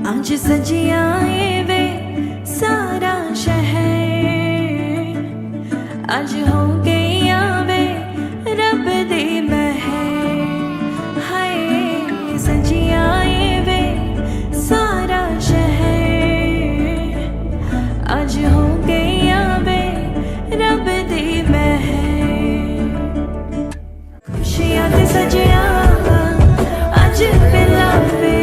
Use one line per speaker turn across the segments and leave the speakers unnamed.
आज सजियाए वे सारा शहर, आज हो गई वे रब दी महर। हाय सजियाए वे सारा शहर, आज हो गई वे रब दी महर। खुशियां ते सजिया आज पिलावे,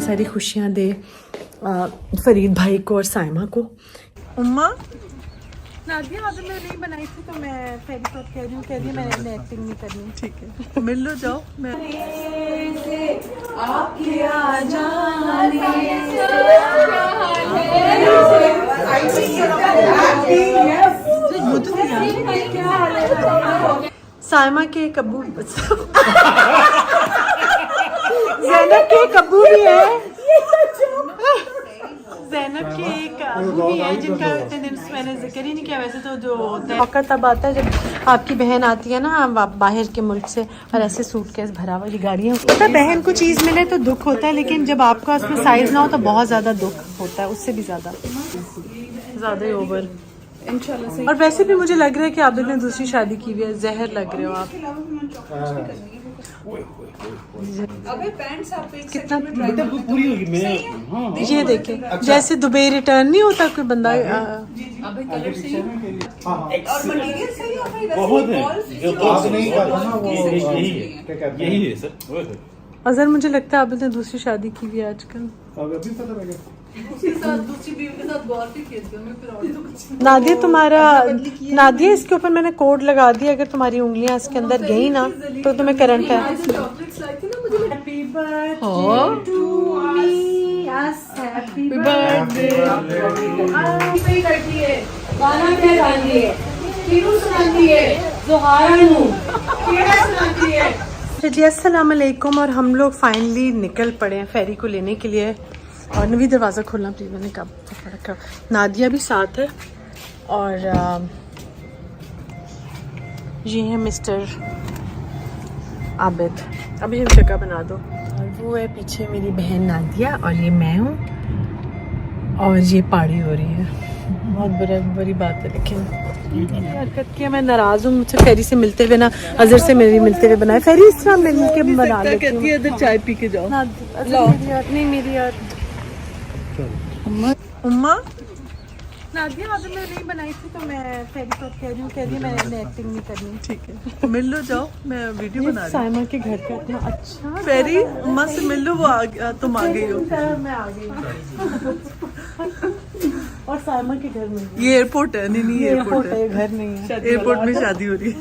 सारी खुशियाँ दे फरीद भाई को और साइमा को।
उम्मा नादिया आदम में नहीं बनाई थी तो मैं फेरी पर कह रही हूँ, कह रही है मैंने एक्टिंग नहीं करनी। ठीक है मिल लो जाओ। मैं साइमा के कब्बू ज़ैनब के कब्बू भी है, ज़ैनब के एक अबू भी है जिनका इतने दिन से मैंने जिक्र ही नहीं किया। वैसे तो जो मौका तब आता है जब आपकी बहन आती है ना बाहर के मुल्क से और ऐसे सूटकेस भरा वाली गाड़ियाँ। पता बहन को चीज़ मिले तो दुख होता है, लेकिन जब आपका उसमें साइज ना हो तो बहुत ज़्यादा दुख होता है, उससे भी ज़्यादा ही ओवर इंशाल्लाह। और वैसे भी मुझे लग रहा है कि आप ने दूसरी शादी की हुई है, जहर लग रहे हो आप।
अबे पैंट्स आप
कितना
पूरी होगी मैं।
ये देखे जैसे दुबई रिटर्न नहीं होता कोई बंदा।
अबे कलर सही है और मटेरियल सही है भाई।
बहुत है यही है सर।
अजहर मुझे लगता है आप ने दूसरी शादी की हुई है आजकल।
उसके साथ दूसरी बीवी के साथ गौर भी किया था मैं, फिर और तो कुछ
नादिया तुम्हारा नादिया इसके ऊपर मैंने कोड लगा दिया, अगर तुम्हारी उंगलियां इसके अंदर गई ना तो तुम्हें करंट है।
चॉकलेट्स लाई थी ना मुझे। Happy birthday to me, happy birthday. पे करती है गाना क्या गाती है, किरू सुनाती है, जोहारा नू केड़ा सुनाती है।
जी अस्सलाम वालेकुम। और हम लोग फाइनली निकल पड़े हैं फेरी को लेने के लिए। और नवी दरवाज़ा खोलना प्लीज, मैंने कब पड़ा। नादिया भी साथ है और ये है मिस्टर आबिद। अभी हम जगह बना दो। और वो है पीछे मेरी बहन नादिया और ये मैं हूँ और ये पार्टी हो रही है। बहुत बुरी बात है, लेकिन हरकत किया। मैं नाराज़ हूँ, मुझसे फेरी से मिलते हुए ना अजहर से मेरी मिलते हुए बनाए। फेरी इस तरह मिल के बना लेती हूँ। इधर चाय पी के जाओ। नहीं मेरी यार उम्मा नादिया आदम में नहीं बनाई थी तो मैं फेरी पर कह रही हूँ, कह रही है मैंने एक्टिंग नहीं करनी। ठीक है मिल लो जाओ, मैं वीडियो बना रही हूँ। साइमा के घर का इतना अच्छा फेरी। उम्मा से मिल लो, वो तुम आ गई हो। मैं आ गई और साइमा के घर में। ये एयरपोर्ट है। नहीं एयरपोर्ट है, घर नहीं है। एयरपोर्ट में शादी हो रही है।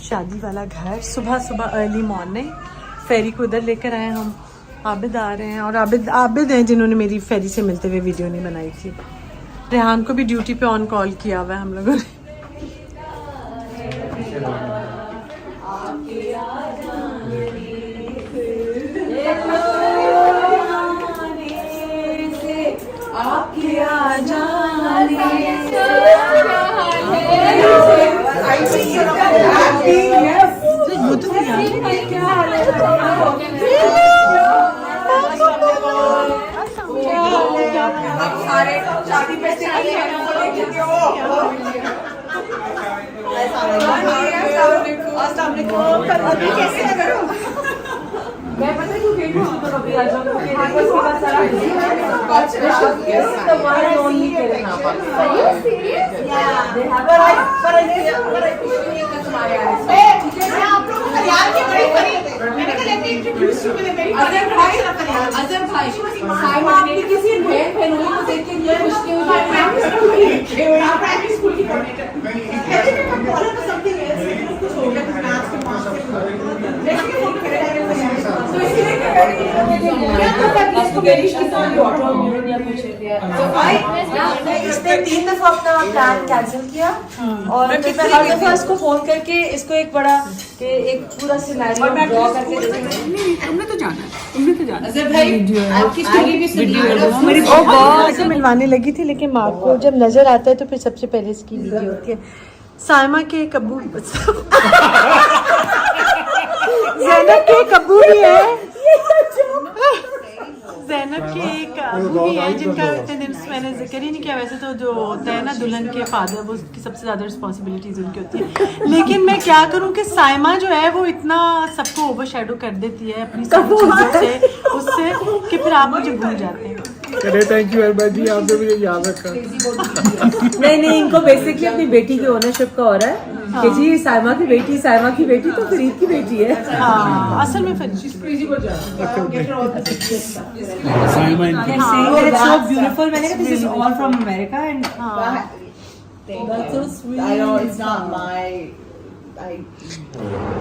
शादी वाला घर, सुबह सुबह अर्ली मॉर्निंग फेरी को उधर लेकर आए हम। आबिद आ रहे हैं और आबिद हैं जिन्होंने मेरी फेरी से मिलते हुए वीडियो नहीं बनाई थी। रेहान को भी ड्यूटी पे ऑन कॉल किया हुआ है हम लोगों ने।
शादी पे कैसे मैं पता क्यों गई हूँ तो कभी आ जाऊँ उसके बाद सारा अजहर भाई साइमा आपने किसी बहन बहनोई को देख के ये मुश्किल हो जाए। प्राइमरी स्कूल की इसने 3 दफा अपना प्लान कैंसिल किया और फिर मैं हर दफा इसको फोन करके इसको एक बड़ा एक पूरा सिनेरियो ड्रॉ करके
तुमने तो जाना
अजहर भाई आपकी स्टोरी भी सुनी
मेरी बहुत से मिलवाने लगी थी, लेकिन माँ को जब नजर आता है तो फिर सबसे पहले इसकी वीडियो होती है। साइमा के कब्बू ज़ैनब के कब्बू भी है, ज़ैनब के एक अबू भी है जिनका इतने दिन से मैंने जिक्र ही नहीं किया। वैसे तो जो होता है ना दुल्हन के फादर, वो उसकी सबसे ज़्यादा रिस्पॉन्सिबिलिटीज उनकी होती है, लेकिन मैं क्या करूँ कि साइमा जो है वो इतना सबको ओवरशैडो कर देती है अपनी सब चीज़ों से, उससे कि फिर आप मुझे भूल जाते हैं।
अरे थैंक यू अरबा जी, आपने मुझे याद रखा।
नहीं इनको बेसिकली अपनी बेटी की ओनरशिप का हो रहा है कि जी साइमा की बेटी तो फरीद की बेटी है।
हाँ, असल में फिर
so beautiful. मैंने कहा this is all from America and
That's so sweet. I know it's not my.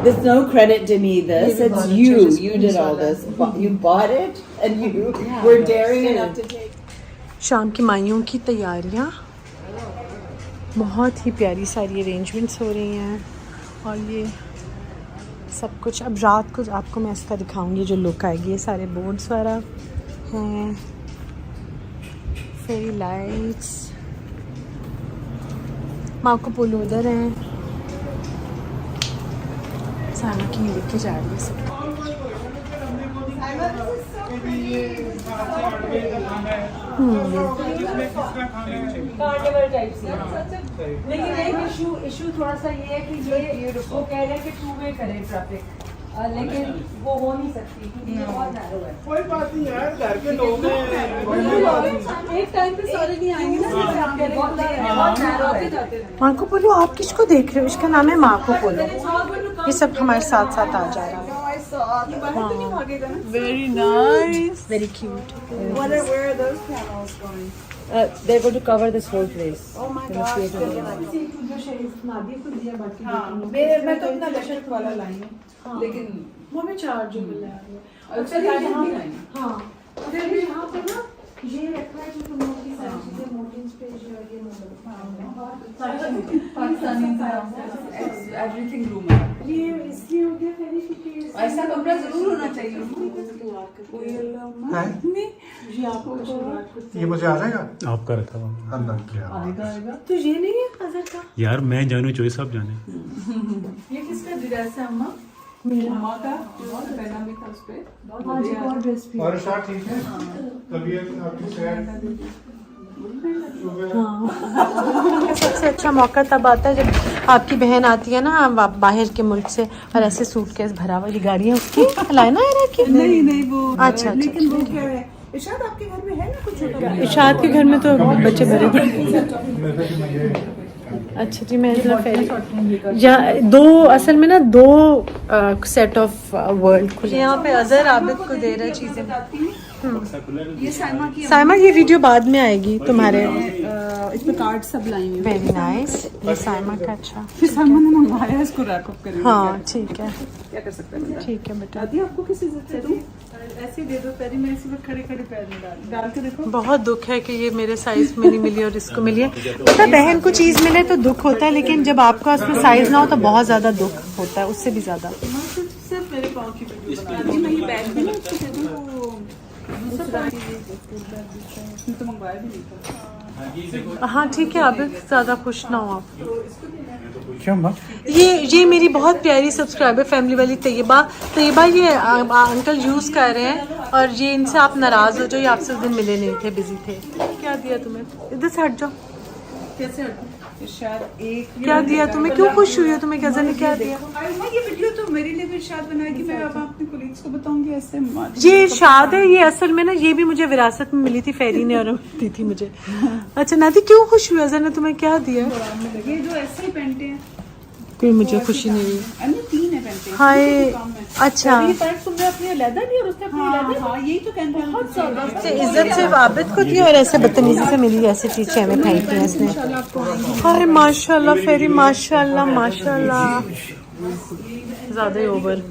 There's no credit to me. This it's you. You did all this. You bought it, and you were daring enough to take.
शाम की माइयों की तैयारियाँ, बहुत ही प्यारी सारी arrangements हो रही हैं और ये सब कुछ अब रात को आपको मैं इसका दिखाऊंगी जो लुक आएगी। ये सारे बोर्ड्स वगैरह हैं, फेरी लाइट्स, माको पोलो उधर हैं, साना की लेके जा रही है सब।
कार्निवल टाइप से, लेकिन एक इशू थोड़ा सा ये है कि ये वो कह रहे हैं कि 2-वे करें ट्रैफिक, लेकिन वो हो नहीं सकती क्योंकि ये बहुत नैरो है।
कोई बात नहीं यार, घर के लोग हैं,
एक टाइम पे सारे नहीं आएंगे ना, बहुत नैरो है।
माको पोलो आप किसको देख रहे हो? इसका नाम है माको पोलो। ये सब हमारे साथ साथ आ जा रहा है।
Very nice,
very cute.
where are those panels going?
They're going to cover this whole place.
Oh my gosh, मैं तो अपना लशट वाला लाई हूँ, लेकिन
वो भी चार्जेबल है।
अच्छा
हाँ, फिर भी यहाँ पर ना ये रखा है जो मोटी सारी चीजें, मोटिंग्स पे ये
एवरीथिंग रूम है।
ये इसलिए हो गया पहले क्योंकि
ऐसा कमरा जरूर होना चाहिए।
ये आपको शुरुआत करते
ये मुझे आ जाएगा
आपका रखा हुआ।
अंदर क्या
तो ये नहीं है अजहर का?
यार मैं जानू चॉइस आप जाने।
ये किसका ड्रेस है अम्मा? अम्मा का जो पहना भी था उस पे।
हाँ जी, बहुत ड्रेस भी।
और शायद ठीक है, तबीयत आपकी सेहत
सबसे अच्छा मौका तब आता है जब आपकी बहन आती है ना बाहर के मुल्क से और ऐसे सूटकेस भरा हुआ, ये गाड़ी है उसकी लाइना है कि
नहीं वो
अच्छा,
लेकिन वो क्या है, इरशाद आपके घर में है ना कुछ छोटा?
इरशाद के घर में तो बच्चे भरे पड़े। अच्छा जी, मैं या दो असल में ना दो सेट ऑफ वर्ल्ड खुले यहाँ पे। अजहर आबिद को दे रहे चीजें।
ये साइमा की,
साइमा ये वीडियो बाद में आएगी तुम्हारे।
इसमें कार्ड सब लाई हुई।
Very nice. ये साइमा का अच्छा,
फिर साइमा ने मंगवाया, इसको रैप अप करेंगे।
हाँ ठीक है,
क्या कर सकते हैं?
ठीक है बेटा।
दादी आपको किस इज्जत से दूं? ऐसे दे दो पैरी, मैं इसी वक्त खड़े खड़े पैर में डाल के देखो।
बहुत दुख है कि ये मेरे साइज में नहीं मिली और इसको मिली है। पता बहन को चीज मिले तो दुख होता है, लेकिन जब आपका उसमें साइज ना हो तो बहुत ज्यादा दुख होता है, उससे भी ज्यादा।
सिर्फ मेरे पाँव की वीडियो बना दी। मैं ये बैग भी ना उसको दे दूं, वो दूसरा तो मंगवाया भी नहीं था।
हाँ ठीक है, अब ज्यादा खुश ना हो आप।
क्यों माँ?
ये मेरी बहुत प्यारी सब्सक्राइबर फैमिली वाली तैयबा ये अंकल यूज कर रहे हैं और ये इनसे आप नाराज हो जाओ, ये आपसे उस दिन मिले नहीं थे, बिजी थे। क्या दिया तुम्हें? इधर से हट जाओ।
कैसे हटूं? शायद एक
क्या दिया तुम्हें? क्यों खुश हुई हो? तुम्हें गजल ने क्या दिया?
ये वीडियो तो मेरे लिए भी शायद बनाएगी, मैं अब अपने कोलीग्स को बताऊंगी ऐसे।
ये इरशाद है, ये असल में ना ये भी मुझे विरासत में मिली थी, फेरी ने और दी थी मुझे। अच्छा नादी क्यों खुश हुई? अजहर ने तुम्हें क्या दिया?
ये जो ऐसे ही पहनते हैं,
कोई मुझे खुशी नहीं हुई।
अन्य 3 है पहनते हैं।
हाय अच्छा,
ये पैंट तुमने अपने अलग ली और उसने अपनी अलग। हाँ यही तो कहते हैं, बहुत ज्यादा
इज्जत सिर्फ आबिद को थी और ऐसे बदतमीजी से मिली, ऐसे चीजें हमें फेंकी हैं इसने। हाय माशाल्लाह फेरी, माशाल्लाह माशाल्लाह, ज्यादा ही ओवर।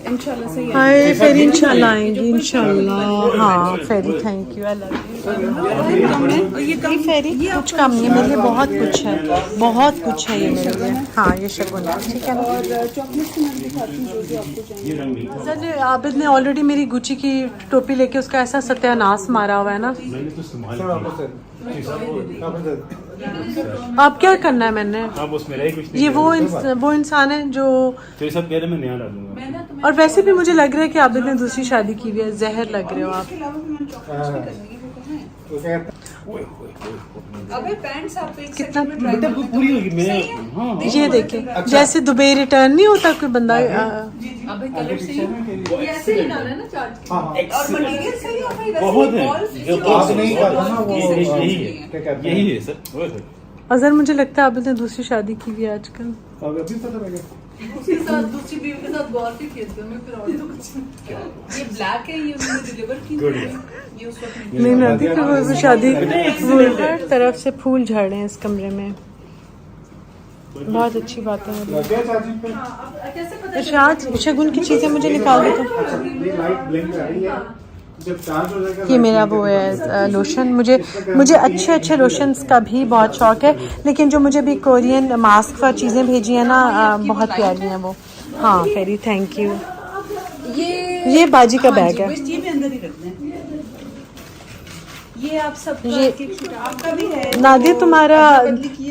इंशाल्लाह सही है।
हाय फेरी इंशाल्लाह आएंगी इंशाल्लाह। हाँ फेरी thank you, I love you. ये फेरी कुछ कम नहीं है मेरे लिए, बहुत कुछ है, बहुत कुछ है ये मेरे लिए। हाँ ये शगुन है, ठीक है।
और चॉकलेट से मैं दिखाती हूँ जो आपको चाहिए।
सर आबिद ने ऑलरेडी मेरी गुची की टोपी लेके उसका ऐसा सत्यानाश मारा हुआ है ना। अब क्या करना है मैंने?
अब उसमें रही कुछ नहीं।
ये वो इंसान है जो,
तो ये सब कह रहे मैं नया डालूंगा।
और वैसे भी मुझे लग रहा है कि आबिद ने दूसरी शादी की हुई है, जहर लग रहे हो आप।
अबे पैंट्स आप एक
कितना
बेटा पूरी होगी मैं। हाँ
ये देखे जैसे दुबई रिटर्न नहीं होता कोई बंदा।
अबे कलर सही है, ये ऐसे ही डाला है ना चार्ट के, और मटेरियल सही है भाई, वैसे
बहुत है।
balls
जो
जो
आप नहीं
करते ना वो
यही है सर।
अजहर मुझे लगता है आबिद ने दूसरी शादी की हुई है आजकल।
अभी पता लगा
उसके साथ दूसरी बीवी के साथ गौर भी खेलते मैं फिर और तो कुछ। ये ब्लैक है, ये उन्होंने डिलीवर की है, ये उस वक्त
नहीं नदी पे वो शादी, वो हर तरफ से फूल झड़ रहे हैं इस कमरे में, बहुत अच्छी बात है।
क्या चार्जिंग पे
कैसे पता
इरशाद शगुन की चीजें मुझे निकाल दो।
ये लाइट ब्लिंक कर रही है जब चार्ज हो जाएगा।
ये मेरा वो है लोशन, मुझे अच्छे अच्छे लोशंस का भी बहुत शौक है, लेकिन जो मुझे भी कोरियन मास्क और चीज़ें भेजी है ना बहुत प्यारी हैं वो। हाँ फेरी थैंक यू। ये बाजी का बैग है।
ये भी अंदर ही रखते हैं। ये आप सब
ये
आपका भी है।
नादिया तुम्हारा,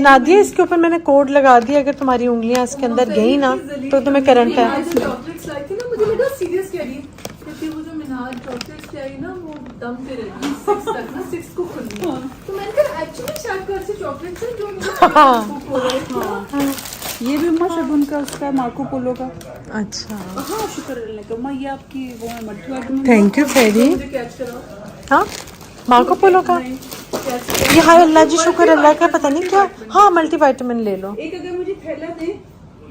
नादिया इसके ऊपर मैंने कोड लगा दिया, अगर तुम्हारी उंगलियां इसके अंदर गई ना तो तुम्हें करंट है।
चॉकलेट्स लाई थी ना, मुझे लगा सीरियस कह रही है, क्योंकि वो जो मिनाज चॉकलेट्स लाई ना वो दम पे रहेगी 6 तक ना, 6 को खुलनी है। तो मैंने कहा एक्चुअली शायद कर से चॉकलेट्स हैं जो
ये भी अम्मा शगुन का उसका मार्को पोलो का।
अच्छा
हाँ शुक्र अल्लाह का अम्मा, ये आपकी वो है मट्टू आइटम।
थैंक यू फेरी।
कैच कराओ।
हाँ मार्को पोलो का ये, हाय अल्लाह जी शुक्र अल्लाह का, पता नहीं क्या। हाँ मल्टीविटामिन ले लो।
एक अगर मुझे थैला दे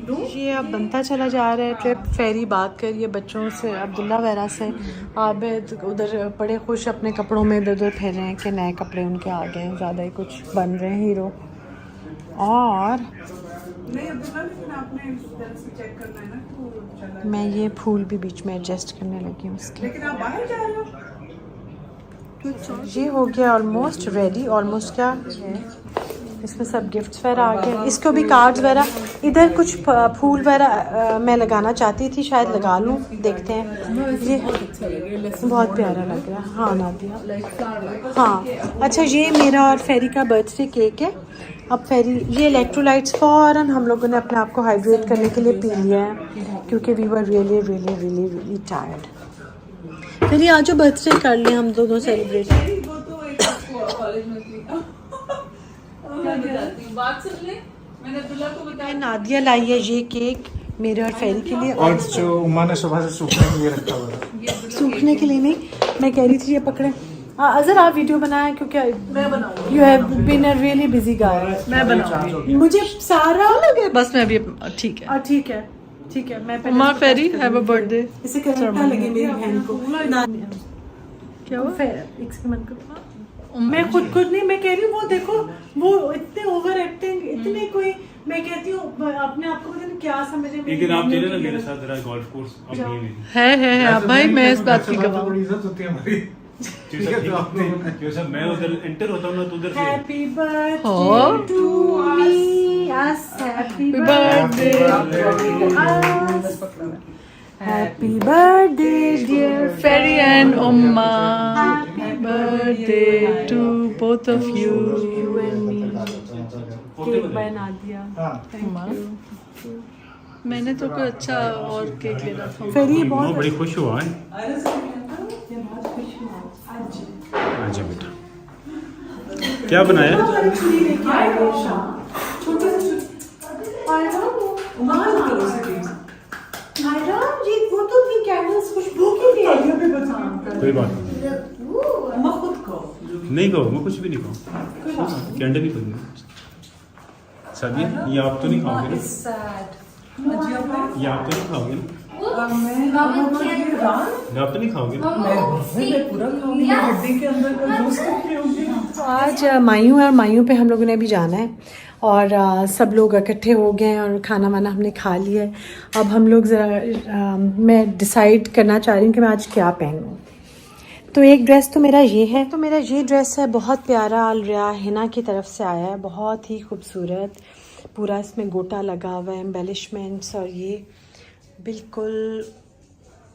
दो।
ये अब बनता चला जा रहा है ट्रिप। फेरी बात करिए बच्चों से, अब्दुल्ला वगैरह से। आबिद उधर बड़े खुश अपने कपड़ों में इधर उधर फिर रहे हैं कि नए कपड़े उनके आ गए हैं, ज़्यादा ही कुछ बन रहे हैं हीरो। और
नहीं अब्दुल्ला, लेकिन आपने इस तरह से चेक करना है ना कि वो चला।
मैं ये फूल भी बीच में एडजस्ट करने लगी हूँ उसके।
लेकिन आप बाहर जा रहे हो।
ये हो गया ऑलमोस्ट रेडी। ऑलमोस्ट क्या है, इसमें सब गिफ्ट्स वगैरह आ गए, इसको भी कार्ड्स वगैरह। इधर कुछ फूल वगैरह मैं लगाना चाहती थी, शायद लगा लूँ, देखते हैं। ये बहुत प्यारा लग रहा है। हाँ नादिया हाँ अच्छा, ये मेरा और फेरी का बर्थडे केक है। अब फेरी ये इलेक्ट्रोलाइट्स फ़ौरन हम लोगों ने अपने आप को हाइड्रेट करने के लिए पी लिया है, क्योंकि we were really really really really tired. फिर आज जो बर्थडे कर लें हम दोनों सेलिब्रेट।
वो तो एक कॉलेज में थी। बात सुन ले, मैंने अब्दुल्ला को बताया।
नादिया लाई है ये केक मेरे और फेरी के लिए,
और जो उमा ने सुबह से सूखने के लिए रखा हुआ है।
सूखने के लिए नहीं, मैं कह रही थी ये पकड़े। अजहर आप वीडियो बनाया क्योंकि
मैं बनाऊंगी।
You have been a really busy guy.
मैं बनाऊंगी।
मुझे सारा
बस मैं भी ठीक है।
ठीक है ठीक है। मैं
उमा फेरी हैव अ बर्थडे।
इसे करना लगे मेरी बहन को। क्या हुआ? एक सेकंड को मैं खुद नहीं, मैं कह रही हूँ वो देखो वो इतने ओवर एक्टिंग, इतने कोई, मैं कहती हूँ अपने आप को पता नहीं क्या समझे।
एक दिन आप चले ना मेरे साथ जरा गोल्फ कोर्स, अब नहीं मेरी।
है आप भाई, मैं इस बात की गवाह हूँ।
बड़ी इज्जत होती है हमारी।
ठीक है तो आपने क्यों सब मैं उधर एंटर होता हूँ ना तो उधर से
हैप्पी बर्थडे
हाँ।
To me us, happy
birthday.
Happy birthday dear
फेरी एंड उम्मा, happy birthday to both of you.
Cake बना दिया।
मैंने तो कोई अच्छा और केक लेना था।
फिर ये
बहुत
बहुत
बड़ी खुश हुआ है। हाँ जी बेटा, क्या बनाया?
वो तो थी कैंडल्स, खुशबू की थी।
कोई बात नहीं, नहीं कहो, मैं कुछ भी नहीं कहूँ। कैंडल ही बनी सादिया, ये आप तो नहीं खाओगे ना? ये आप तो नहीं खाओगे ना? आप तो नहीं खाओगे ना?
तो आज मायूं और मायूं पे हम लोगों ने भी जाना है, और सब लोग इकट्ठे हो गए हैं और खाना वाना हमने खा लिया है। अब हम लोग ज़रा मैं डिसाइड करना चाह रही हूँ कि मैं आज क्या पहनूँ। तो एक ड्रेस तो मेरा ये है, तो मेरा ये ड्रेस है बहुत प्यारा, अलरिया हिना की तरफ से आया है, बहुत ही खूबसूरत, पूरा इसमें गोटा लगा हुआ है, एम्बेलिशमेंट्स, और ये बिल्कुल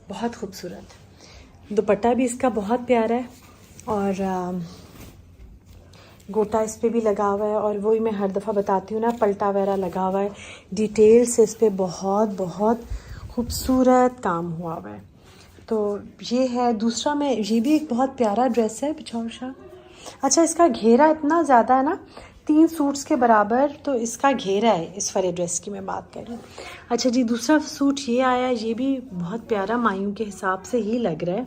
बहुत खूबसूरत। दुपट्टा भी इसका बहुत प्यारा है और गोटा इस पर भी लगा हुआ है, और वही मैं हर दफ़ा बताती हूँ ना, पलटा वगैरह लगा हुआ है, डिटेल से इस पर बहुत बहुत खूबसूरत काम हुआ हुआ है। तो ये है दूसरा। मैं ये भी एक बहुत प्यारा ड्रेस है, बिछाओ शाह। अच्छा, इसका घेरा इतना ज़्यादा है ना, 3 सूट्स के बराबर तो इसका घेरा है, इस वाले ड्रेस की मैं बात कर रही हूँ। अच्छा जी, दूसरा सूट ये आया, ये भी बहुत प्यारा, मायूं के हिसाब से ही लग रहा है।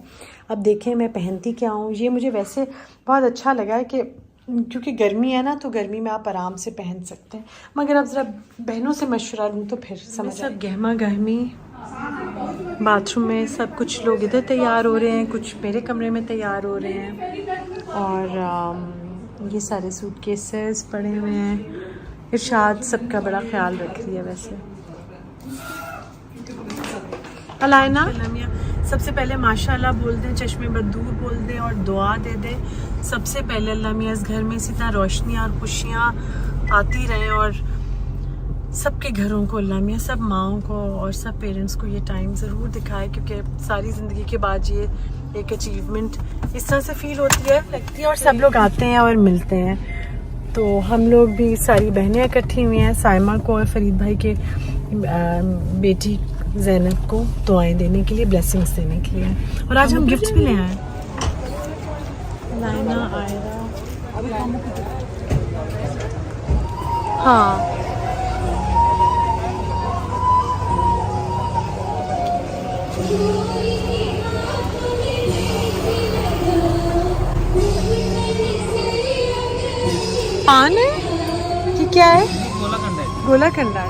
अब देखें मैं पहनती क्या हूँ। ये मुझे वैसे बहुत अच्छा लगा है कि क्योंकि गर्मी है ना, तो गर्मी में आप आराम से पहन सकते हैं, मगर अब ज़रा बहनों से मशवरा लूँ तो फिर समझ। सब गहमा गहमी बाथरूम में, सब कुछ लोग इधर तैयार हो रहे हैं, कुछ मेरे कमरे में तैयार हो रहे हैं, और ये सारे सूटकेसेस पड़े हुए हैं। इरशाद सबका बड़ा ख्याल रख रही है वैसे। अलायना सबसे पहले माशाल्लाह बोल दें, चश्मे बदूर बोल दें और दुआ दे दें। सबसे पहले अल्लाह मियाँ इस घर में इसी तरह रोशनियाँ और खुशियाँ आती रहें, और सबके घरों को अल्लाह मियाँ, सब माँओं को और सब पेरेंट्स को ये टाइम ज़रूर दिखाए, क्योंकि सारी ज़िंदगी के बाद ये एक अचीवमेंट इस तरह से फील होती है, लगती है, और सब लोग आते हैं और मिलते हैं। तो हम लोग भी सारी बहनें इकट्ठी हुई हैं, साइमा को और फरीद भाई के बेटी ज़ैनब को दुआएं देने के लिए, ब्लेसिंग्स देने के लिए, और आज हम गिफ्ट्स भी ले आए हैं। लाइना आयरा, हाँ पान है कि क्या है? गोला कंडा।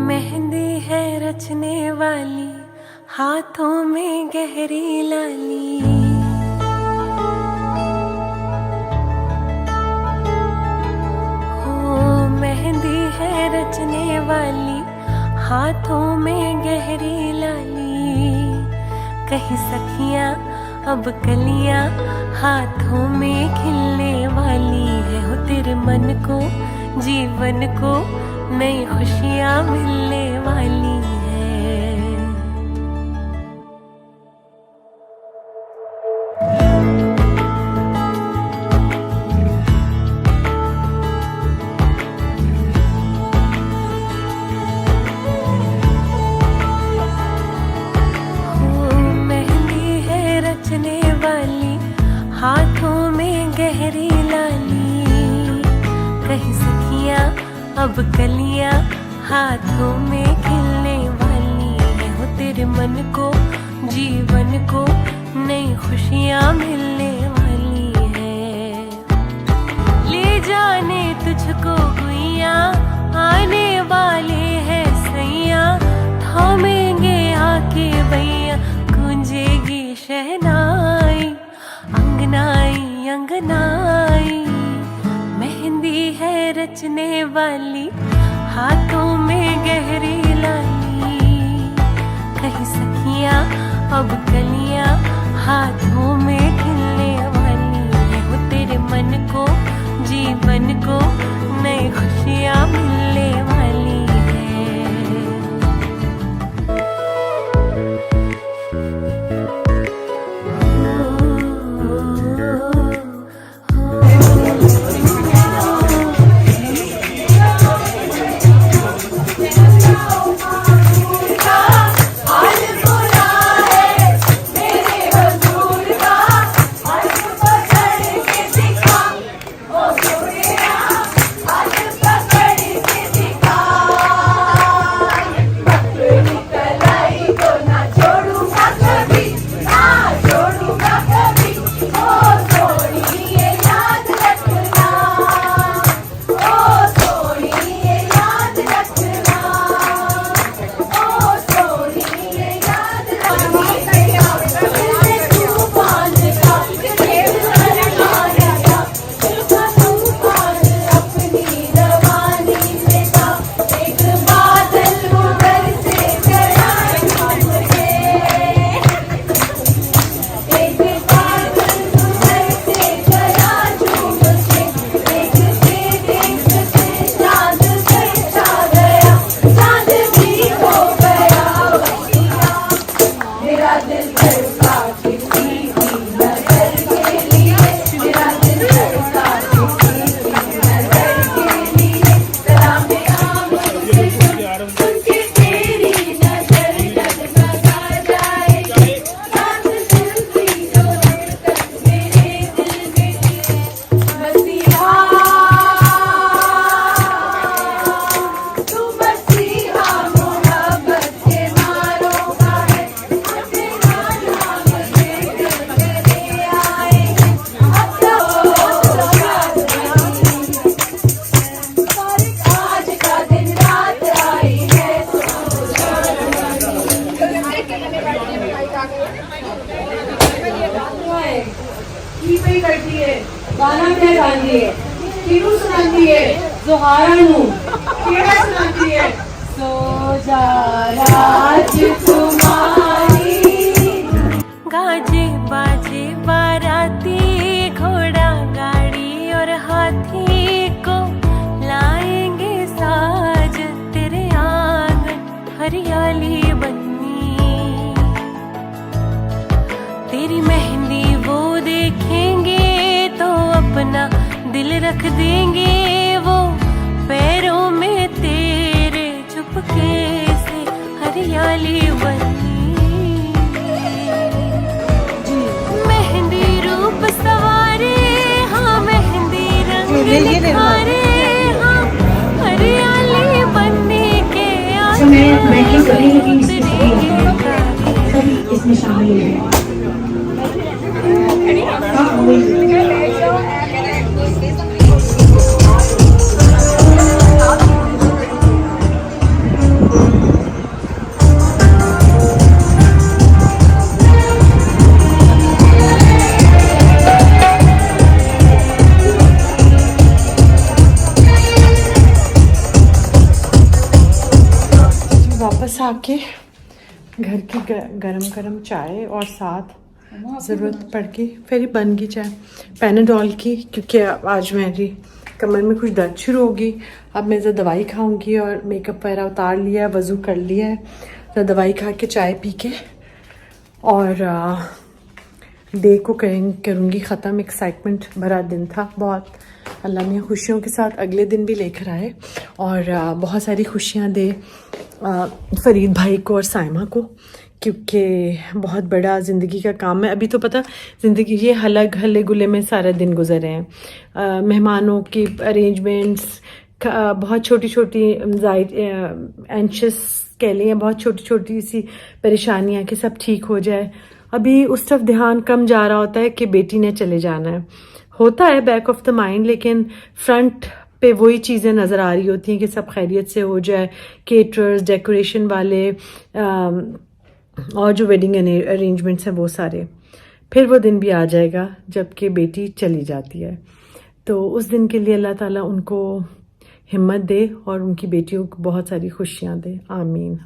मेहंदी है रचने वाली, हाथों में गहरी लाली, मेहंदी है रचने वाली, हाथों में गहरी लाली। कहीं सखियां अब कलियां हाथों में खिलने वाली है, हो तेरे मन को जीवन को नई खुशियां मिलने वाली है। हाथों में गहरी लाली, कहीं सखियां अब कलियां हाथों में खिलने वाली है, हो तेरे मन को जीवन को नई खुशियां मिलने वाली है। ले जाने तुझको गुइया आने वाले हैं सैया, थामेंगे आके भैया गूंजेगी शहनाई, अंगनाई अंगनाई। मेहंदी है रचने वाली, हाथों में गहरी लाली, कहीं सखियां अब कलियां हाथों में खिलने वाली है, हो तेरे मन को जीवन को नई खुशियां मिलने वाली है।
गाना क्या गाती है? किरू सुनाती है? जोहारा नू केड़ा सुनाती है? सो जा राज तुम्हारी।
गाजे बाजे बाराती घोड़ा गाड़ी और हाथी को लाएंगे साज तेरे आंगन हरियाली बन्नी। तेरी मेहंदी वो देखेंगे तो अपना दिल रख देंगे वो पैरों में तेरे चुपके से हरियाली बनी। मेहंदी रूप सवारे हाँ मेहंदी रंग निखारे हाँ हरियाली बनने के
इसमें शामिल है।
वापस आके घर की गरम गरम चाय और साथ ज़रूरत पड़ के फिर ही बन गई चाय पैनाडोल की, क्योंकि आज मेरी कमर में कुछ दर्द शुरू होगी। अब मैं ज़रा दवाई खाऊंगी और मेकअप वगैरह उतार लिया है, वज़ू कर लिया है, तो दवाई खा के चाय पी के और डे को करूँगी ख़त्म। एक्साइटमेंट भरा दिन था बहुत, अल्लाह मियाँ खुशियों के साथ अगले दिन भी लेकर आए और बहुत सारी खुशियाँ दे फरीद भाई को और साइमा को, क्योंकि बहुत बड़ा ज़िंदगी का काम है। अभी तो पता ज़िंदगी ये हल्ले गुल्ले में सारा दिन गुजरे हैं। मेहमानों की अरेंजमेंट्स बहुत छोटी छोटी एंशियस कह लें, बहुत छोटी छोटी सी परेशानियाँ कि सब ठीक हो जाए। अभी उस तरफ ध्यान कम जा रहा होता है कि बेटी ने चले जाना है, होता है बैक ऑफ द माइंड, लेकिन फ्रंट पे वही चीज़ें नज़र आ रही होती हैं कि सब खैरियत से हो जाए, केटरर्स, डेकोरेशन वाले और जो वेडिंग अरेंजमेंट्स हैं वो सारे। फिर वो दिन भी आ जाएगा जबकि बेटी चली जाती है, तो उस दिन के लिए अल्लाह ताला उनको हिम्मत दे और उनकी बेटियों को बहुत सारी खुशियाँ दे, आमीन।